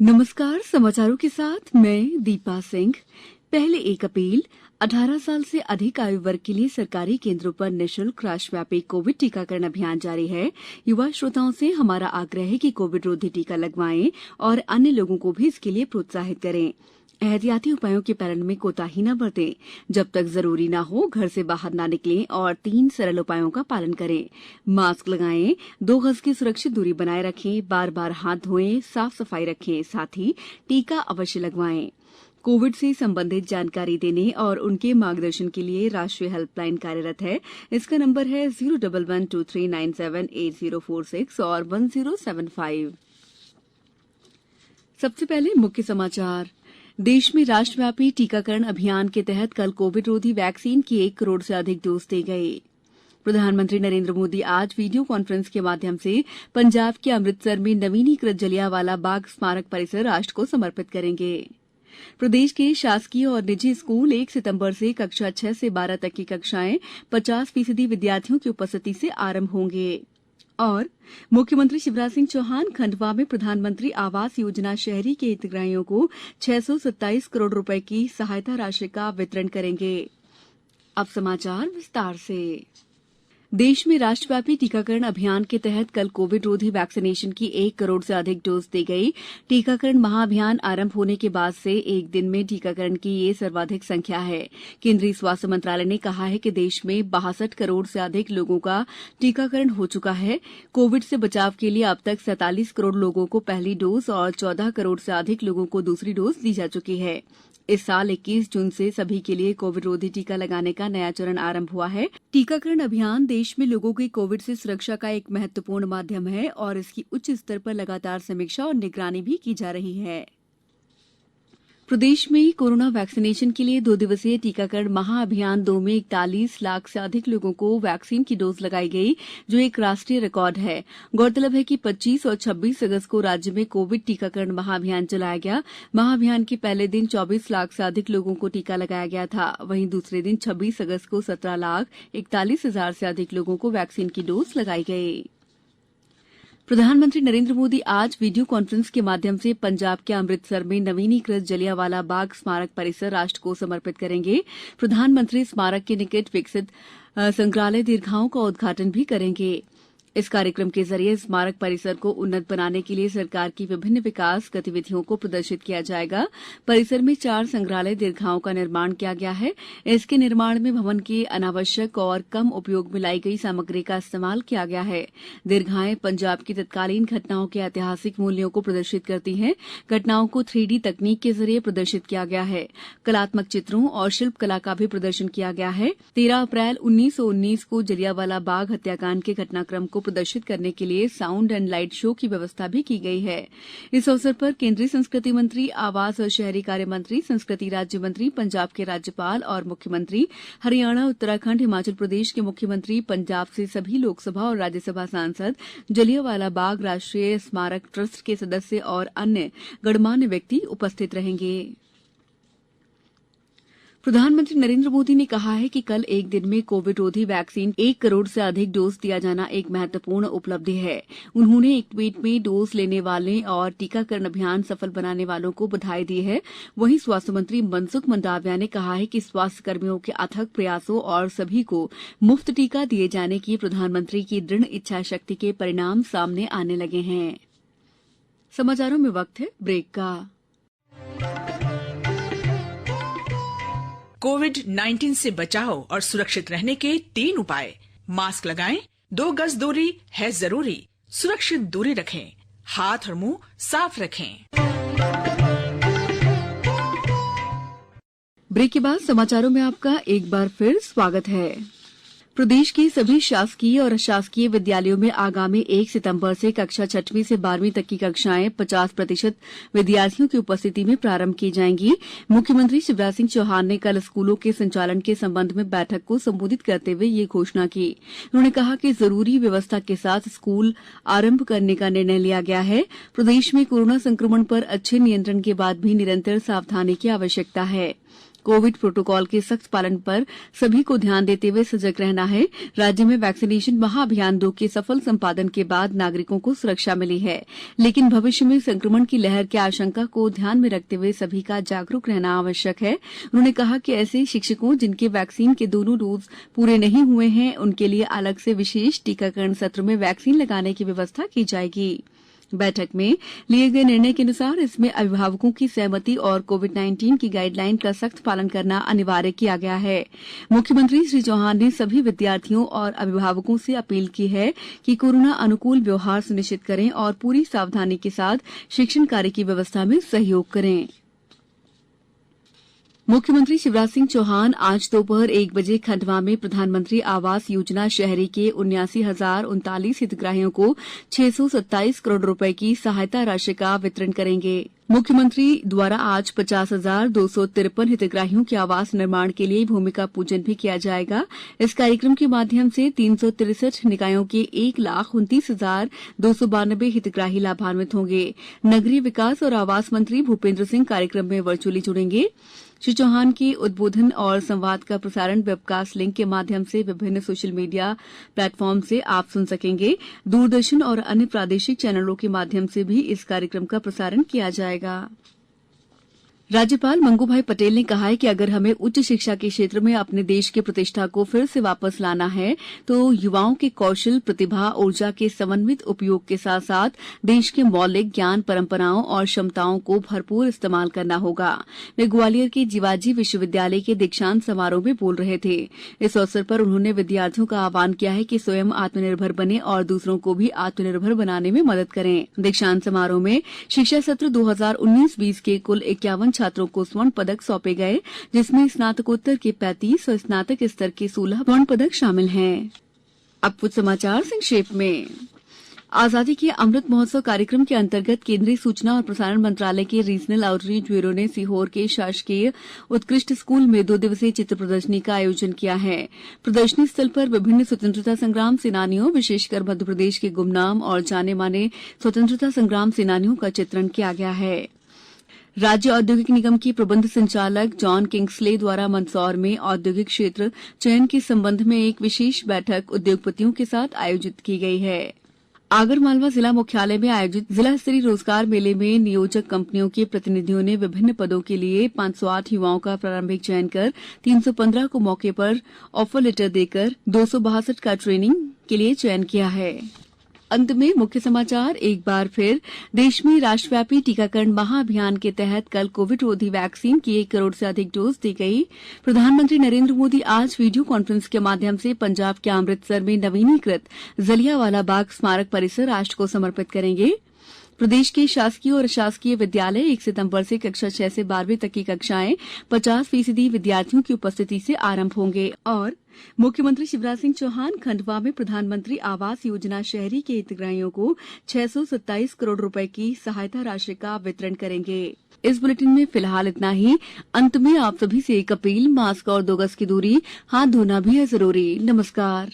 नमस्कार। समाचारों के साथ मैं दीपा सिंह। पहले एक अपील। 18 साल से अधिक आयु वर्ग के लिए सरकारी केंद्रों पर निःशुल्क राष्ट्रव्यापी कोविड टीकाकरण अभियान जारी है। युवा श्रोताओं से हमारा आग्रह है कि कोविड रोधी टीका लगवाएं और अन्य लोगों को भी इसके लिए प्रोत्साहित करें। एहतियाती उपायों के पालन में कोताही न बरतें। जब तक जरूरी न हो घर से बाहर न निकलें और 3 सरल उपायों का पालन करें। मास्क लगाएं, 2 गज की सुरक्षित दूरी बनाए रखें, बार बार हाथ धोएं, साफ सफाई रखें, साथ ही टीका अवश्य लगवाएं। कोविड से संबंधित जानकारी देने और उनके मार्गदर्शन के लिए राष्ट्रीय हेल्पलाइन कार्यरत है। इसका नंबर है 01123978046 और 1075। सबसे पहले मुख्य समाचार। देश में राष्ट्रव्यापी टीकाकरण अभियान के तहत कल कोविड रोधी वैक्सीन की 1 करोड़ से अधिक डोज दी गई। प्रधानमंत्री नरेंद्र मोदी आज वीडियो कॉन्फ्रेंस के माध्यम से पंजाब के अमृतसर में नवीनीकृत जलियांवाला बाग स्मारक परिसर राष्ट्र को समर्पित करेंगे। प्रदेश के शासकीय और निजी स्कूल 1 सितंबर से कक्षा 6 से 12 तक की कक्षाएं 50% विद्यार्थियों की उपस्थिति से आरंभ होंगे। और मुख्यमंत्री शिवराज सिंह चौहान खंडवा में प्रधानमंत्री आवास योजना शहरी के हितग्राहियों को 627 करोड़ रुपए की सहायता राशि का वितरण करेंगे। अब समाचार विस्तार से। देश में राष्ट्रव्यापी टीकाकरण अभियान के तहत कल कोविड रोधी वैक्सीनेशन की 1 करोड़ से अधिक डोज दी गई। टीकाकरण महाअभियान आरंभ होने के बाद से एक दिन में टीकाकरण की ये सर्वाधिक संख्या है। केंद्रीय स्वास्थ्य मंत्रालय ने कहा है कि देश में 62 करोड़ से अधिक लोगों का टीकाकरण हो चुका है। कोविड से बचाव के लिए अब तक 47 करोड़ लोगों को पहली डोज और 14 करोड़ से अधिक लोगों को दूसरी डोज दी जा चुकी है। इस साल 21 जून से सभी के लिए कोविड रोधी टीका लगाने का नया चरण आरंभ हुआ है। टीकाकरण अभियान देश में लोगों की कोविड से सुरक्षा का एक महत्वपूर्ण माध्यम है और इसकी उच्च स्तर पर लगातार समीक्षा और निगरानी भी की जा रही है। प्रदेश में कोरोना वैक्सीनेशन के लिए 2 दिवसीय टीकाकरण महाअभियान 2 में 41 लाख से अधिक लोगों को वैक्सीन की डोज लगाई गई, जो एक राष्ट्रीय रिकॉर्ड है। गौरतलब है कि 25 और 26 अगस्त को राज्य में कोविड टीकाकरण महाअभियान चलाया गया। महाअभियान के पहले दिन 24 लाख से अधिक लोगों को टीका लगाया गया था। वहीं दूसरे दिन 26 अगस्त को 17,41,000 से अधिक लोगों को वैक्सीन की डोज लगाई गई। प्रधानमंत्री नरेंद्र मोदी आज वीडियो कॉन्फ्रेंस के माध्यम से पंजाब के अमृतसर में नवीनीकृत जलियांवाला बाग स्मारक परिसर राष्ट्र को समर्पित करेंगे। प्रधानमंत्री स्मारक के निकट विकसित संग्रहालय दीर्घाओं का उद्घाटन भी करेंगे। इस कार्यक्रम के जरिए स्मारक परिसर को उन्नत बनाने के लिए सरकार की विभिन्न विकास गतिविधियों को प्रदर्शित किया जाएगा। परिसर में 4 संग्रहालय दीर्घाओं का निर्माण किया गया है। इसके निर्माण में भवन के अनावश्यक और कम उपयोग में लाई गई सामग्री का इस्तेमाल किया गया है। दीर्घाएं पंजाब की तत्कालीन घटनाओं के ऐतिहासिक मूल्यों को प्रदर्शित करती हैं। घटनाओं को 3D तकनीक के जरिए प्रदर्शित किया गया है। कलात्मक चित्रों और शिल्प कला का भी प्रदर्शन किया गया है। 13 अप्रैल 1919 को जलियांवाला बाग हत्याकांड के घटनाक्रम को प्रदर्शित करने के लिए साउंड एंड लाइट शो की व्यवस्था भी की गई है। इस अवसर पर केंद्रीय संस्कृति मंत्री, आवास और शहरी कार्य मंत्री, संस्कृति राज्य मंत्री, पंजाब के राज्यपाल और मुख्यमंत्री, हरियाणा, उत्तराखंड, हिमाचल प्रदेश के मुख्यमंत्री, पंजाब से सभी लोकसभा और राज्यसभा सांसद, जलियांवाला बाग राष्ट्रीय स्मारक ट्रस्ट के सदस्य और अन्य गणमान्य व्यक्ति उपस्थित रहेंगे। प्रधानमंत्री नरेंद्र मोदी ने कहा है कि कल एक दिन में कोविड रोधी वैक्सीन 1 करोड़ से अधिक डोज दिया जाना एक महत्वपूर्ण उपलब्धि है। उन्होंने एक ट्वीट में डोज लेने वाले और टीकाकरण अभियान सफल बनाने वालों को बधाई दी है। वहीं स्वास्थ्य मंत्री मनसुख मंडाविया ने कहा है कि स्वास्थ्य कर्मियों के अथक प्रयासों और सभी को मुफ्त टीका दिए जाने की प्रधानमंत्री की दृढ़ इच्छा शक्ति के परिणाम सामने आने लगे हैं। समाचारों में वक्त है ब्रेक का। कोविड-19 से बचाव और सुरक्षित रहने के 3 उपाय। मास्क लगाएं, 2 गज दूरी है जरूरी, सुरक्षित दूरी रखें, हाथ और मुंह साफ रखें। ब्रेक के बाद समाचारों में आपका एक बार फिर स्वागत है। प्रदेश के सभी शासकीय और अशासकीय विद्यालयों में आगामी 1 सितंबर से कक्षा 6वीं से 12वीं तक की कक्षाएं 50% विद्यार्थियों की उपस्थिति में प्रारंभ की जाएंगी। मुख्यमंत्री शिवराज सिंह चौहान ने कल स्कूलों के संचालन के संबंध में बैठक को संबोधित करते हुए ये घोषणा की। उन्होंने कहा कि जरूरी व्यवस्था के साथ स्कूल आरंभ करने का निर्णय लिया गया है। प्रदेश में कोरोना संक्रमण पर अच्छे नियंत्रण के बाद भी निरंतर सावधानी की आवश्यकता है। कोविड प्रोटोकॉल के सख्त पालन पर सभी को ध्यान देते हुए सजग रहना है। राज्य में वैक्सीनेशन महाअभियान 2 के सफल संपादन के बाद नागरिकों को सुरक्षा मिली है, लेकिन भविष्य में संक्रमण की लहर की आशंका को ध्यान में रखते हुए सभी का जागरूक रहना आवश्यक है। उन्होंने कहा कि ऐसे शिक्षकों जिनके वैक्सीन के दोनों डोज पूरे नहीं हुए हैं, उनके लिए अलग से विशेष टीकाकरण सत्र में वैक्सीन लगाने की व्यवस्था की जाएगी। बैठक में लिए गए निर्णय के अनुसार इसमें अभिभावकों की सहमति और कोविड-19 की गाइडलाइन का सख्त पालन करना अनिवार्य किया गया है। मुख्यमंत्री श्री चौहान ने सभी विद्यार्थियों और अभिभावकों से अपील की है कि कोरोना अनुकूल व्यवहार सुनिश्चित करें और पूरी सावधानी के साथ शिक्षण कार्य की व्यवस्था में सहयोग करें। मुख्यमंत्री शिवराज सिंह चौहान आज दोपहर 1 बजे खंडवा में प्रधानमंत्री आवास योजना शहरी के 79,039 हितग्राहियों को 627 करोड़ रुपए की सहायता राशि का वितरण करेंगे। मुख्यमंत्री द्वारा आज 50,253 हितग्राहियों के आवास निर्माण के लिए भूमि का पूजन भी किया जाएगा। इस कार्यक्रम के माध्यम से 363 निकायों के 1,29,292 हितग्राही लाभान्वित होंगे। नगरीय विकास और आवास मंत्री भूपेंद्र सिंह कार्यक्रम में वर्चुअली जुड़ेंगे। श्री चौहान के उद्बोधन और संवाद का प्रसारण वेबकास्ट लिंक के माध्यम से विभिन्न सोशल मीडिया प्लेटफॉर्म से आप सुन सकेंगे। दूरदर्शन और अन्य प्रादेशिक चैनलों के माध्यम से भी इस कार्यक्रम का प्रसारण किया जाएगा। राज्यपाल मंगूभाई पटेल ने कहा है कि अगर हमें उच्च शिक्षा के क्षेत्र में अपने देश की प्रतिष्ठा को फिर से वापस लाना है तो युवाओं के कौशल, प्रतिभा, ऊर्जा के समन्वित उपयोग के साथ साथ देश के मौलिक ज्ञान, परंपराओं और क्षमताओं को भरपूर इस्तेमाल करना होगा। वे ग्वालियर के जीवाजी विश्वविद्यालय के दीक्षांत समारोह में बोल रहे थे। इस अवसर पर उन्होंने विद्यार्थियों का आह्वान किया है कि स्वयं आत्मनिर्भर बने और दूसरों को भी आत्मनिर्भर बनाने में मदद करें। दीक्षांत समारोह में शिक्षा सत्र 2019-20 के कुल 51 छात्रों को स्वर्ण पदक सौंपे गए, जिसमें स्नातकोत्तर के 35 और स्नातक स्तर के 16 स्वर्ण पदक शामिल हैं। अब कुछ समाचार संक्षेप में। आजादी के अमृत महोत्सव कार्यक्रम के अंतर्गत केंद्रीय सूचना और प्रसारण मंत्रालय के रीजनल आउटरीच ब्यूरो ने सीहोर के शासकीय उत्कृष्ट स्कूल में 2 दिवसीय चित्र प्रदर्शनी का आयोजन किया है। प्रदर्शनी स्थल पर विभिन्न स्वतंत्रता संग्राम सेनानियों, विशेषकर मध्यप्रदेश के गुमनाम और जाने माने स्वतंत्रता संग्राम सेनानियों का चित्रण किया गया है। राज्य औद्योगिक निगम की प्रबंध संचालक जॉन किंग्सले द्वारा मंदसौर में औद्योगिक क्षेत्र चयन के संबंध में एक विशेष बैठक उद्योगपतियों के साथ आयोजित की गई है। आगरमालवा जिला मुख्यालय में आयोजित जिला स्तरीय रोजगार मेले में नियोजक कंपनियों के प्रतिनिधियों ने विभिन्न पदों के लिए 508 युवाओं का प्रारंभिक चयन कर 315 को मौके पर ऑफर लेटर देकर 262 का ट्रेनिंग के लिए चयन किया है। अंत में मुख्य समाचार एक बार फिर। देश में राष्ट्रव्यापी टीकाकरण महाअभियान के तहत कल कोविड रोधी वैक्सीन की 1 करोड़ से अधिक डोज दी गई। प्रधानमंत्री नरेंद्र मोदी आज वीडियो कॉन्फ्रेंस के माध्यम से पंजाब के अमृतसर में नवीनीकृत जलियांवाला बाग स्मारक परिसर राष्ट्र को समर्पित करेंगे। प्रदेश के शासकीय और अशासकीय विद्यालय 1 सितंबर से कक्षा 6 से 12वीं तक की कक्षाएं 50% विद्यार्थियों की उपस्थिति से आरंभ होंगे। और मुख्यमंत्री शिवराज सिंह चौहान खंडवा में प्रधानमंत्री आवास योजना शहरी के हितग्राहियों को 627 करोड़ रुपए की सहायता राशि का वितरण करेंगे। इस बुलेटिन में फिलहाल इतना ही। अंत में आप सभी से एक अपील, मास्क और 2 गज की दूरी, हाथ धोना भी है जरूरी। नमस्कार।